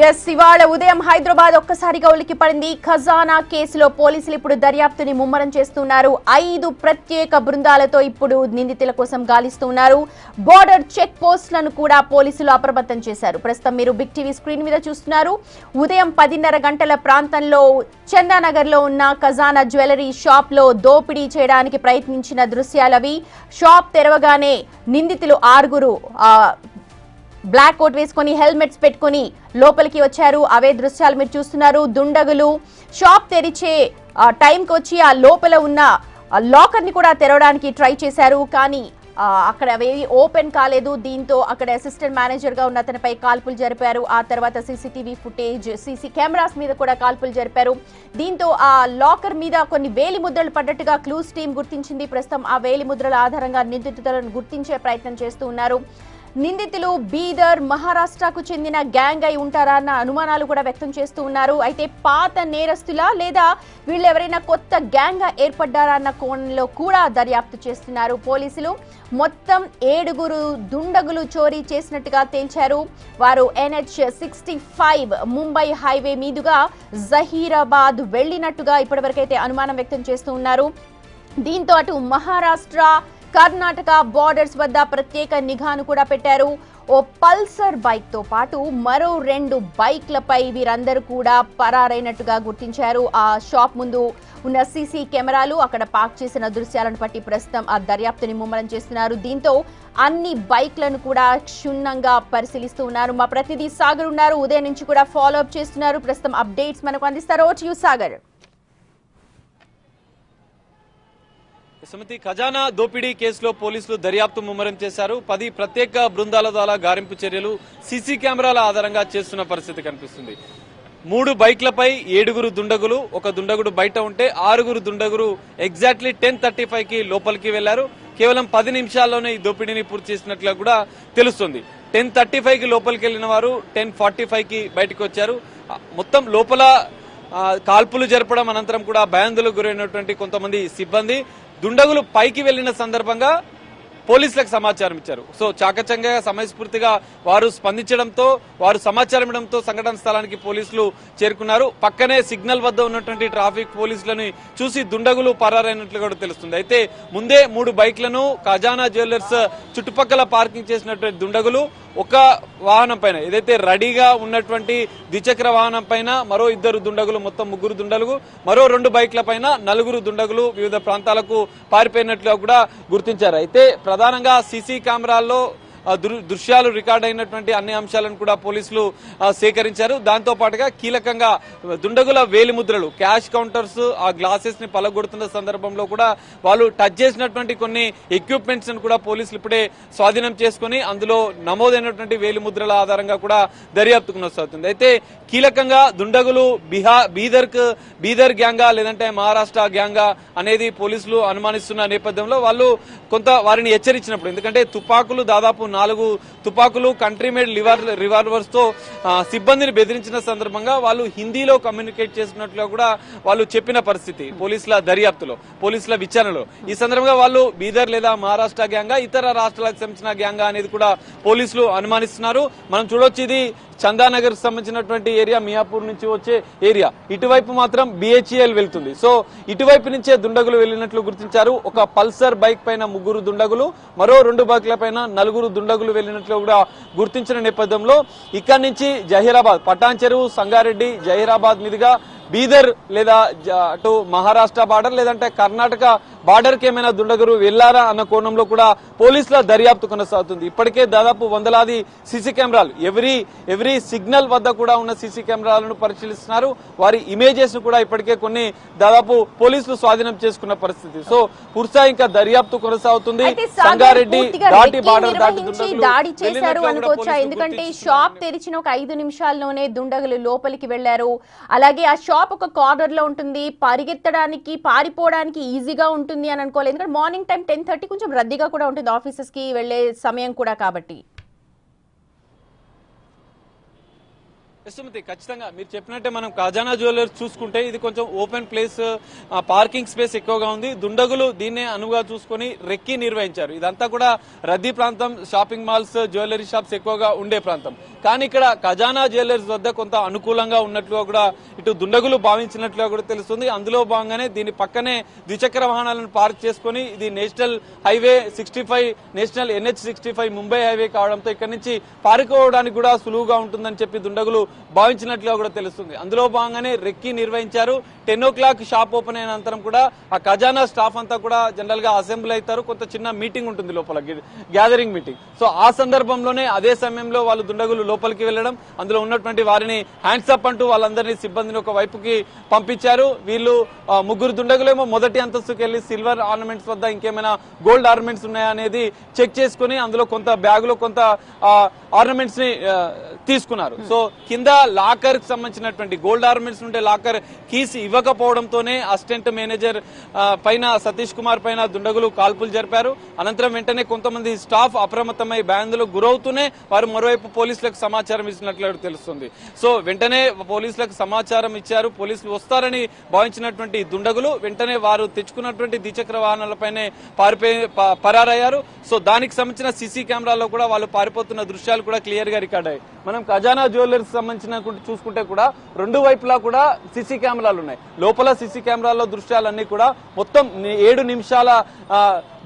Yes ఇవాళ ఉదయం హైదరాబాద్ ఒక్కసారిగా ఉలిక్కిపడింది. ఖజానా కేసులో పోలీసులు ఇప్పుడు దర్యాప్తుని ముమ్మరం చేస్తున్నారు. 5 ప్రత్యేక బృందాలతో ఇప్పుడు నిందితుల కోసం గాలిస్తున్నారు. బోర్డర్ చెక్ పోస్టులను కూడా పోలీసులు అప్రమత్తం చేశారు. ప్రస్తుతం మీరు బిగ్ టీవీ స్క్రీన్ మీద చూస్తున్నారు. ఉదయం 10:30 గంటల ప్రాంతంలో చందానగర్ లో ఉన్న ఖజానా జ్యువెలరీ షాప్ లో దోపిడీ చేయడానికి ప్రయత్నించిన దృశ్యాలవి. షాప్ తెరవగానే నిందితులు 6 బ్లాక్ కోట్ వేసుకొని హెల్మెట్స్ పెట్టుకొని లోపలికి వచ్చారు. అవే దృశ్యాలు మీరు చూస్తున్నారు. దుండగులు షాప్ తెరిచే టైంకి వచ్చి ఆ లోపల ఉన్న లాకర్ ని కూడా తెరవడానికి ట్రై చేశారు. కానీ అక్కడ అవేవి ఓపెన్ కాలేదు. దీంతో అక్కడ అసిస్టెంట్ మేనేజర్ గా ఉన్న అతనిపై కాల్పులు జరిపారు. ఆ తర్వాత సీసీటీవీ ఫుటేజ్, సీసీ కెమెరాస్ మీద కూడా కాల్పులు జరిపారు. దీంతో ఆ లాకర్ మీద కొన్ని వేలి ముద్రలు పడ్డట్టుగా క్లూస్ టీం గుర్తించింది. ప్రస్తుతం ఆ వేలి ముద్రల ఆధారంగా నిందితులను గుర్తించే ప్రయత్నం చేస్తూ ఉన్నారు. నిందితులు బీదర్, మహారాష్ట్రకు చెందిన గ్యాంగ్ అయి ఉంటారా అన్న అనుమానాలు కూడా వ్యక్తం చేస్తూ ఉన్నారు. అయితే పాత నేరస్తులా లేదా వీళ్ళు ఎవరైనా కొత్త గ్యాంగ్ గా ఏర్పడ్డారా అన్న కోణంలో కూడా దర్యాప్తు చేస్తున్నారు పోలీసులు. మొత్తం 7 దుండగులు చోరీ చేసినట్టుగా తేల్చారు. వారు NH-65 ముంబై హైవే మీదుగా జహీరాబాద్ వెళ్లినట్టుగా ఇప్పటివరకైతే అనుమానం వ్యక్తం చేస్తూ ఉన్నారు. దీంతో అటు మహారాష్ట్ర, కర్ణాటక బోర్డర్స్ వద్ద ప్రత్యేక నిఘాను కూడా పెట్టారు. ఓ పల్సర్ బైక్ తో పాటు మరో 2 బైక్లపై వీరందరూ కూడా పరారైనట్టుగా గుర్తించారు. ఆ షాప్ ముందు ఉన్న సీసీ కెమెరాలు, అక్కడ పార్క్ చేసిన దృశ్యాలను బట్టి ప్రస్తుతం ఆ దర్యాప్తుని ముమ్మరం చేస్తున్నారు. దీంతో అన్ని బైక్లను కూడా క్షుణ్ణంగా పరిశీలిస్తూ ఉన్నారు. మా ప్రతినిధి సాగర్ ఉన్నారు, ఉదయం నుంచి కూడా ఫాలో అప్ చేస్తున్నారు. ప్రస్తుతం అప్డేట్స్ మనకు అందిస్తారు. సాగర్. సుమతి, ఖజానా దోపిడీ కేసులో పోలీసులు దర్యాప్తు ముమ్మరం చేశారు. 10 ప్రత్యేక బృందాల ద్వారా గారింపు చర్యలు సీసీ కెమెరాల ఆధారంగా చేస్తున్న పరిస్థితి కనిపిస్తుంది. 3 బైక్లపై 7 దుండగులు, ఒక దుండగుడు బయట ఉంటే 6 దుండగులు ఎగ్జాక్ట్లీ 10:35కి లోపలికి వెళ్లారు. కేవలం 10 నిమిషాల్లోనే ఈ దోపిడీని పూర్తి చేసినట్లుగా కూడా తెలుస్తుంది. 10:35కి లోపలికి వెళ్లిన వారు 10:45కి బయటకు వచ్చారు. మొత్తం లోపల కాల్పులు జరపడం అనంతరం కూడా భయాందోళనకు గురైనటువంటి కొంతమంది సిబ్బంది దుండగులు పైకి వెళ్లిన సందర్భంగా పోలీసులకు సమాచారం ఇచ్చారు. సో చాకచంగా సమయస్ఫూర్తిగా వారు స్పందించడంతో, వారు సమాచారం ఇవ్వడంతో సంఘటన స్థలానికి పోలీసులు చేరుకున్నారు. పక్కనే సిగ్నల్ వద్ద ఉన్నటువంటి ట్రాఫిక్ పోలీసులను చూసి దుండగులు పరారైనట్లు కూడా తెలుస్తుంది. అయితే ముందే 3 బైక్లను ఖజానా జ్యువెలర్స్ చుట్టుపక్కల పార్కింగ్ చేసినటువంటి దుండగులు ఒక వాహనం పైన, ఏదైతే రెడీగా ఉన్నటువంటి ద్విచక్ర వాహనం పైన మరో 2 దుండగులు, మొత్తం 3 దుండగులు, మరో 2 బైక్ల పైన 4 దుండగులు వివిధ ప్రాంతాలకు పారిపోయినట్లుగా కూడా గుర్తించారు. అయితే ప్రధానంగా సీసీ కెమెరాల్లో దృశ్యాలు రికార్డ్ అయినటువంటి అన్ని అంశాలను కూడా పోలీసులు సేకరించారు. దాంతో పాటుగా కీలకంగా దుండగుల వేలిముద్రలు, క్యాష్ కౌంటర్స్, ఆ గ్లాసెస్ ని పలగొడుతున్న సందర్భంలో కూడా వాళ్ళు టచ్ చేసినటువంటి కొన్ని ఎక్విప్మెంట్స్ కూడా పోలీసులు ఇప్పుడే స్వాధీనం చేసుకుని అందులో నమోదైనటువంటి వేలిముద్రల ఆధారంగా కూడా దర్యాప్తు కొనసాగుతుంది. అయితే కీలకంగా దుండగులు బీదర్ గ్యాంగా లేదంటే మహారాష్ట్ర గ్యాంగా అనేది పోలీసులు అనుమానిస్తున్న నేపథ్యంలో వాళ్ళు కొంత వారిని హెచ్చరించినప్పుడు, ఎందుకంటే తుపాకులు దాదాపు 4 తుపాకులు కంట్రీ మేడ్ రివాల్వర్స్ తో సిబ్బందిని బెదిరించిన సందర్భంగా వాళ్ళు హిందీలో కమ్యూనికేట్ చేస్తున్నట్లుగా కూడా వాళ్ళు చెప్పిన పరిస్థితి పోలీసుల దర్యాప్తులో, పోలీసుల విచారణలో. ఈ సందర్భంగా వాళ్ళు బీదర్ లేదా మహారాష్ట్ర గ్యాంగా, ఇతర రాష్ట్రాలకు సంబంధించిన గ్యాంగా అనేది కూడా పోలీసులు అనుమానిస్తున్నారు. మనం చూడొచ్చు, ఇది చందానగర్ కి సంబంధించినటువంటి ఏరియా, మియాపూర్ నుంచి వచ్చే ఏరియా. ఇటువైపు మాత్రం BHEL వెళ్తుంది. సో ఇటువైపు నుంచే దుండగులు వెళ్లినట్లు గుర్తించారు. ఒక పల్సర్ బైక్ పైన 3 దుండగులు, మరో 2 బైక్ల పైన 4 దుండగులు వెళ్లినట్లు కూడా గుర్తించిన నేపథ్యంలో ఇక్కడి నుంచి జహీరాబాద్, పటాన్ చెరువు, సంగారెడ్డి, జహీరాబాద్ మీదుగా బీదర్ లేదా అటు మహారాష్ట్ర బార్డర్ లేదంటే కర్ణాటక బార్డర్ కి ఏమైనా దుండగులు వెళ్లారా అన్న కోణంలో కూడా పోలీసుల దర్యాప్తు కొనసాగుతుంది. ఇప్పటికే దాదాపు వందలాది సీసీ కెమెరాలు, ఎవ్రీ సిగ్నల్ వద్ద కూడా ఉన్న సీసీ కెమెరాలను పరిశీలిస్తున్నారు. వారి ఇమేజెస్ ను కూడా ఇప్పటికే కొన్ని దాదాపు పోలీసులు స్వాధీనం చేసుకున్న పరిస్థితి. సో పుర్సా ఇంకా దర్యాప్తు కొనసాగుతుంది. సంగారెడ్డి దాటి బార్డర్ దాడి చేశారు అనుకోవచ్చా? ఎందుకంటే షాప్ తెరిచిన ఒక 5 నిమిషాల్లోనే దుండగులు లోపలికి వెళ్లారు. అలాగే ఆ షాప్ ఒక కార్నర్ లో ఉంటుంది, పరిగెత్తడానికి, పారిపోవడానికి ఈజీగా ఉంటుంది అని అనుకోలేదు. ఎందుకంటే మార్నింగ్ టైం 10:30 కొంచెం రద్దీగా కూడా ఉంటుంది ఆఫీసెస్ కి వెళ్లే సమయం కూడా కాబట్టి. సుమతి, ఖచ్చితంగా మీరు చెప్పినట్టే మనం ఖజానా జ్యువెలర్స్ చూసుకుంటే ఇది కొంచెం ఓపెన్ ప్లేస్, పార్కింగ్ స్పేస్ ఎక్కువగా ఉంది. దుండగులు దీన్నే అనువుగా చూసుకొని రెక్కి నిర్వహించారు. ఇదంతా కూడా రద్దీ ప్రాంతం, షాపింగ్ మాల్స్, జ్యువెలరీ షాప్స్ ఎక్కువగా ఉండే ప్రాంతం. కానీ ఇక్కడ ఖజానా జ్యువెలర్స్ వద్ద కొంత అనుకూలంగా ఉన్నట్లుగా కూడా ఇటు దుండగులు భావించినట్లుగా కూడా తెలుస్తుంది. అందులో భాగంగానే దీని పక్కనే ద్విచక్ర వాహనాలను పార్క్ చేసుకుని ఇది national highway 65, national NH65 Mumbai highway కావడంతో ఇక్కడ నుంచి పారిపోవడానికి కూడా సులువుగా ఉంటుందని చెప్పి దుండగులు భావించినట్లుగా కూడా తెలుస్తుంది. అందులో భాగంగానే రెక్కి నిర్వహించారు. 10 o'clock షాప్ ఓపెన్ అయిన అనంతరం కూడా ఆ ఖజానా స్టాఫ్ అంతా కూడా జనరల్ గా అసెంబ్లీ అవుతారు. కొంత చిన్న మీటింగ్ ఉంటుంది లోపల, గ్యాదరింగ్ మీటింగ్. సో ఆ సందర్భంలోనే అదే సమయంలో వాళ్ళు దుండగులు లోపలికి వెళ్లడం, అందులో ఉన్నటువంటి వారిని హ్యాండ్స్ అప్ అంటూ వాళ్ళందరినీ సిబ్బందిని ఒక వైపుకి పంపించారు. వీళ్ళు ముగ్గురు దుండగులేమో మొదటి అంతస్తుకి వెళ్లి సిల్వర్ ఆర్నమెంట్స్ వద్ద ఇంకేమైనా గోల్డ్ ఆర్నమెంట్స్ ఉన్నాయా అనేది చెక్ చేసుకుని అందులో కొంత బ్యాగులో కొంత ఆర్నమెంట్స్ ని తీసుకున్నారు. సో కింద లాకర్ కి సంబంధించినటువంటి గోల్డ్ ఆర్నమెంట్స్ ఉండే లాకర్ కీస్ ఇవ్వకపోవడంతోనే అసిస్టెంట్ మేనేజర్ పైన సతీష్ కుమార్ పైన దుండగులు కాల్పులు జరిపారు. అనంతరం వెంటనే కొంతమంది స్టాఫ్ అప్రమత్తమై బ్యాందులకు గురవుతూనే వారు మరోవైపు పోలీసులకు సమాచారం ఇచ్చినట్లు తెలుస్తుంది. సో వెంటనే పోలీసులకు సమాచారం ఇచ్చారు. పోలీసులు వస్తారని భావించినటువంటి దుండగులు వెంటనే వారు తెచ్చుకున్నటువంటి ద్విచక్ర వాహనాలపైనే పరారయ్యారు. సో దానికి సంబంధించిన సీసీ కెమెరాలో కూడా వాళ్ళు పారిపోతున్న దృశ్యాలు కూడా క్లియర్ గా రికార్డ్ అయ్యాయి. మనం ఖజానా జ్యువెలర్స్ సంబంధించిన చూసుకుంటే కూడా రెండు వైపులా కూడా సీసీ కెమెరాలు ఉన్నాయి. లోపల సీసీ కెమెరాల్లో దృశ్యాలన్నీ కూడా మొత్తం 7 నిమిషాల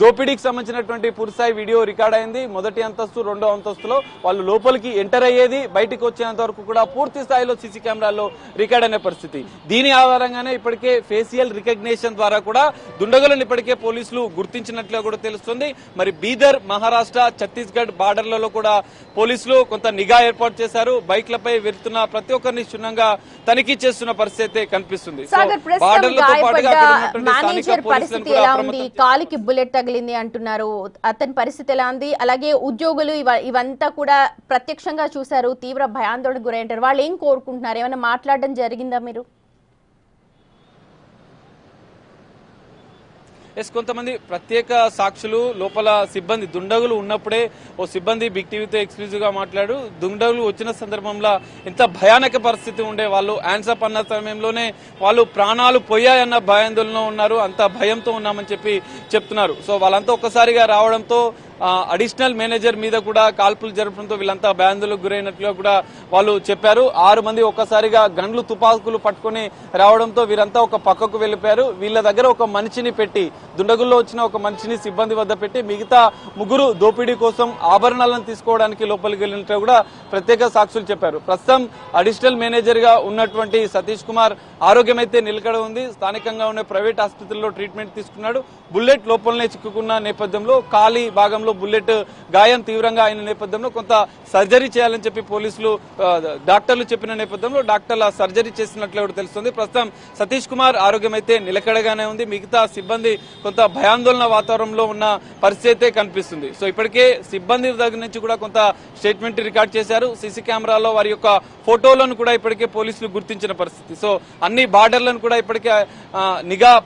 దోపిడీకి సంబంధించినటువంటి పూర్తిస్థాయి వీడియో రికార్డ్ అయింది. మొదటి అంతస్తు, రెండో అంతస్తులో వాళ్ళు లోపలికి ఎంటర్ అయ్యేది, బయటకు వచ్చేంత వరకు కూడా పూర్తి స్థాయిలో సీసీ కెమెరాల్లో రికార్డ్ అయిన పరిస్థితి. దీని ఆధారంగానే ఇప్పటికే ఫేషియల్ రికగ్నిషన్ ద్వారా కూడా దుండగులను ఇప్పటికే పోలీసులు గుర్తించినట్లుగా కూడా తెలుస్తుంది. మరి బీదర్, మహారాష్ట్ర, ఛత్తీస్గఢ్ బార్డర్లలో కూడా పోలీసులు కొంత నిఘా ఏర్పాటు చేశారు. బైక్లపై వెళ్తున్న ప్రతి ఒక్కరిని క్షుణ్ణంగా తనిఖీ చేస్తున్న పరిస్థితి కనిపిస్తుంది. కాలికి బుల్లెట్ తగిలింది అంటున్నారు. అతని పరిస్థితి ఎలా ఉంది? అలాగే ఉద్యోగులు ఇవంతా కూడా ప్రత్యక్షంగా చూశారు, తీవ్ర భయాందోళనకు గురైంటారు. వాళ్ళు ఏం కోరుకుంటున్నారు? ఏమైనా మాట్లాడడం జరిగిందా మీరు? కొంతమంది ప్రత్యేక సాక్షులు లోపల సిబ్బంది దుండగులు ఉన్నప్పుడే ఓ సిబ్బంది బిగ్ టీవీతో ఎక్స్క్లూజివ్ గా మాట్లాడు దుండగులు వచ్చిన సందర్భంలో ఎంత భయానక పరిస్థితి ఉండే, వాళ్ళు హ్యాండ్సప్ అన్న సమయంలోనే వాళ్ళు ప్రాణాలు పోయాయన్న భయాందోళనలో ఉన్నారు, అంత భయంతో ఉన్నామని చెప్పి చెప్తున్నారు. సో వాళ్ళంతా ఒక్కసారిగా రావడంతో అడిషనల్ మేనేజర్ మీద కూడా కాల్పులు జరపడంతో వీళ్ళంతా భయాందోళనకు గురైనట్లుగా కూడా వాళ్ళు చెప్పారు. 6 మంది ఒక్కసారిగా గన్లు, తుపాకులు పట్టుకుని రావడంతో వీరంతా ఒక పక్కకు వెళ్లిపోయారు. వీళ్ళ దగ్గర ఒక మనిషిని పెట్టి, దుండగుల్లో వచ్చిన ఒక మనిషిని సిబ్బంది వద్ద పెట్టి మిగతా 3 దోపిడీ కోసం ఆభరణాలను తీసుకోవడానికి లోపలికి వెళ్ళినట్టు కూడా ప్రత్యేక సాక్షులు చెప్పారు. ప్రస్తుతం అడిషనల్ మేనేజర్ గా ఉన్నటువంటి సతీష్ కుమార్ ఆరోగ్యం అయితే నిలకడ ఉంది. స్థానికంగా ఉన్న ప్రైవేట్ ఆసుపత్రిలో ట్రీట్మెంట్ తీసుకున్నాడు. బుల్లెట్ లోపలనే చిక్కుకున్న నేపథ్యంలో కాలి భాగంలో బుల్లెట్ గాయం తీవ్రంగా అయిన నేపథ్యంలో కొంత సర్జరీ చేయాలని చెప్పి పోలీసులు డాక్టర్లు చెప్పిన నేపథ్యంలో డాక్టర్ల సర్జరీ చేసినట్లు తెలుస్తుంది. ప్రస్తుతం సతీష్ కుమార్ ఆరోగ్యం అయితే నిలకడగానే ఉంది. మిగతా సిబ్బంది కొంత భయాందోళన వాతావరణంలో ఉన్న పరిస్థితి కనిపిస్తుంది. సో ఇప్పటికే సిబ్బంది దగ్గర నుంచి కూడా కొంత స్టేట్మెంట్ రికార్డ్ చేశారు. సీసీ కెమెరాలో వారి యొక్క ఫోటోలను కూడా ఇప్పటికే పోలీసులు గుర్తించిన పరిస్థితి. సో అన్ని బార్డర్లను కూడా ఇప్పటికే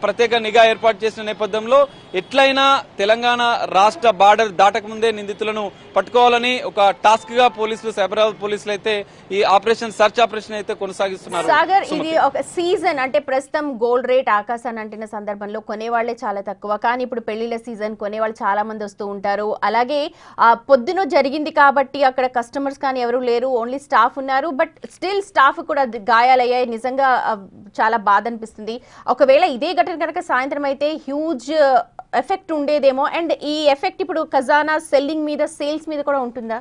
ప్రత్యేక నిఘా ఏర్పాటు చేసిన నేపథ్యంలో ఎట్లయినా తెలంగాణ రాష్ట్ర బార్డర్ దాటక ముందే నిందితులను పట్టుకోవాలని ఒక టాస్క్ గా పోలీసులు, సైబరాబాద్ పోలీసులు అయితే ఈ ఆపరేషన్, సర్చ్ ఆపరేషన్ అయితే కొనసాగిస్తున్నారు. సాగర్, ఇది ఒక సీజన్ అంటే ప్రస్తుతం గోల్డ్ రేట్ ఆకాశాన్ని అంటిన సందర్భంలో కొనేవాళ్లే చాలా తక్కువ. కానీ ఇప్పుడు పెళ్లిళ్ల సీజన్, కొనేవాళ్ళు చాలా మంది వస్తూ ఉంటారు. అలాగే పొద్దున జరిగింది కాబట్టి అక్కడ కస్టమర్స్ కానీ ఎవరు లేరు, ఓన్లీ స్టాఫ్ ఉన్నారు. బట్ స్టిల్ స్టాఫ్ కూడా గాయాలయ్యాయి. నిజంగా చాలా బాధ అనిపిస్తుంది. ఒకవేళ ఇదే ఘటన కనుక సాయంత్రం అయితే హ్యూజ్ ఎఫెక్ట్ ఉండేదేమో. అండ్ ఈ ఎఫెక్ట్ ఇప్పుడు ఖజానా సెల్లింగ్ మీద, సేల్స్ మీద కూడా ఉంటుందా?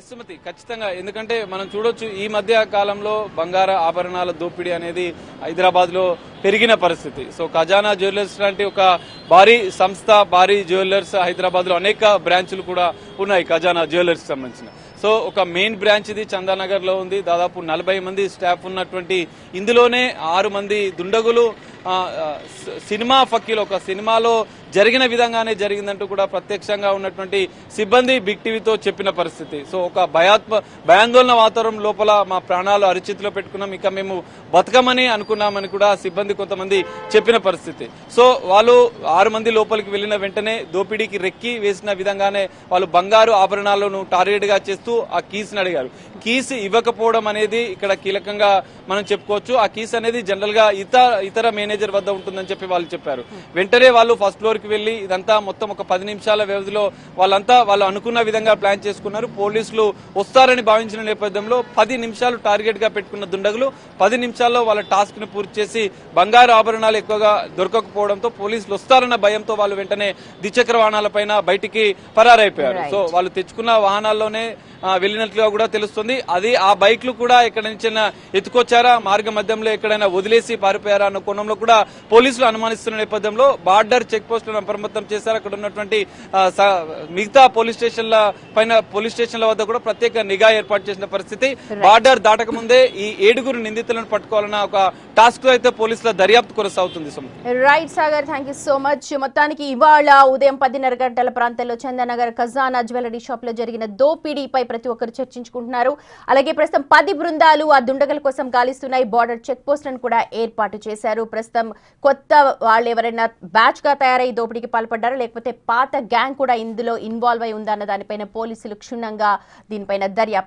సుమతి, ఖచ్చితంగా. ఎందుకంటే మనం చూడొచ్చు ఈ మధ్య కాలంలో బంగార ఆభరణాల దోపిడీ అనేది హైదరాబాద్ లో పెరిగిన పరిస్థితి. సో ఖజానా జ్యువెలర్స్ లాంటి ఒక భారీ సంస్థ, భారీ జ్యువెలర్స్ హైదరాబాద్ లో అనేక బ్రాంచులు కూడా ఉన్నాయి ఖజానా జ్యువెలర్స్ సంబంధించిన. సో ఒక మెయిన్ బ్రాంచ్ ఇది చందానగర్ లో ఉంది. దాదాపు 40 మంది స్టాఫ్ ఉన్నటువంటి ఇందులోనే 6 మంది దుండగులు సినిమా ఫక్కీలో ఒక సినిమాలో జరిగిన విధంగానే జరిగిందంటూ కూడా ప్రత్యక్షంగా ఉన్నటువంటి సిబ్బంది బిగ్ టీవీతో చెప్పిన పరిస్థితి. సో ఒక భయాందోళన వాతావరణం లోపల మా ప్రాణాలు అరిచేతిలో పెట్టుకున్నాం, ఇక మేము బతకమని అనుకున్నామని కూడా సిబ్బంది కొంతమంది చెప్పిన పరిస్థితి. సో వాళ్ళు 6 మంది లోపలికి వెళ్లిన వెంటనే దోపిడీకి రెక్కి వేసిన విధంగానే వాళ్ళు బంగారు ఆభరణాలను టార్గెట్ గా చేస్తూ ఆ కీస్ని అడిగారు. కీస్ ఇవ్వకపోవడం అనేది ఇక్కడ కీలకంగా మనం చెప్పుకోవచ్చు. ఆ కీస్ అనేది జనరల్ గా ఇతర మేనేజర్ వద్ద ఉంటుందని చెప్పి వాళ్ళు చెప్పారు. వెంటనే వాళ్ళు ఫస్ట్ ఫ్లోర్ కి వెళ్లి ఇదంతా మొత్తం ఒక 10 నిమిషాల వ్యవధిలో వాళ్ళు అనుకున్న విధంగా ప్లాన్ చేసుకున్నారు. పోలీసులు వస్తారని భావించిన నేపథ్యంలో 10 నిమిషాలు టార్గెట్ గా పెట్టుకున్న దుండగులు 10 నిమిషాల్లో వాళ్ళ టాస్క్ ని పూర్తి చేసి బంగారు ఆభరణాలు ఎక్కువగా దొరకకపోవడంతో పోలీసులు వస్తారన్న భయంతో వాళ్ళు వెంటనే ద్విచక్ర వాహనాలపైన బయటికి పరారైపోయారు. సో వాళ్ళు తెచ్చుకున్న వాహనాల్లోనే వెళ్ళినట్లుగా కూడా తెలుస్తుంది. అది ఆ బైక్లు కూడా ఎక్కడి నుంచి ఎత్తుకొచ్చారా, మార్గ మధ్యంలో ఎక్కడైనా వదిలేసి పారిపోయారా అన్న కోణంలో కూడా పోలీసులు అనుమానిస్తున్న నేపథ్యంలో బార్డర్ చెక్ పోస్టులను అప్రమత్తం చేశారు. అక్కడ ఉన్నటువంటి మిగతా పోలీస్ స్టేషన్ల వద్ద కూడా ప్రత్యేక నిఘా ఏర్పాటు చేసిన పరిస్థితి. బార్డర్ దాటక ముందే ఈ 7 నిందితులను పట్టుకోవాలన్న ఒక టాస్క్ అయితే పోలీసుల దర్యాప్తు కొనసాగుతుంది. Right Sagar, thank you so much. మొత్తానికి ఇవాళ ఉదయం 10:30 గంటల ప్రాంతంలో చందానగర్ ఖజానా జ్యువెలరీ షాప్ లో జరిగిన దోపిడీపై ప్రతి ఒక్కరు చర్చించుకుంటున్నారు. అలాగే ప్రస్తుతం 10 బృందాలు ఆ దుండగల కోసం గాలిస్తున్నాయి. బార్డర్ చెక్ పోస్టులను కూడా ఏర్పాటు చేశారు. ప్రస్తుతం కొత్త వాళ్ళు ఎవరైనా బ్యాచ్ గా తయారై దోపిడీకి పాల్పడ్డారా, లేకపోతే పాత గ్యాంగ్ కూడా ఇందులో ఇన్వాల్వ్ అయి ఉందా అన్న దానిపైన పోలీసులు క్షుణ్ణంగా దీనిపైన దర్యాప్తు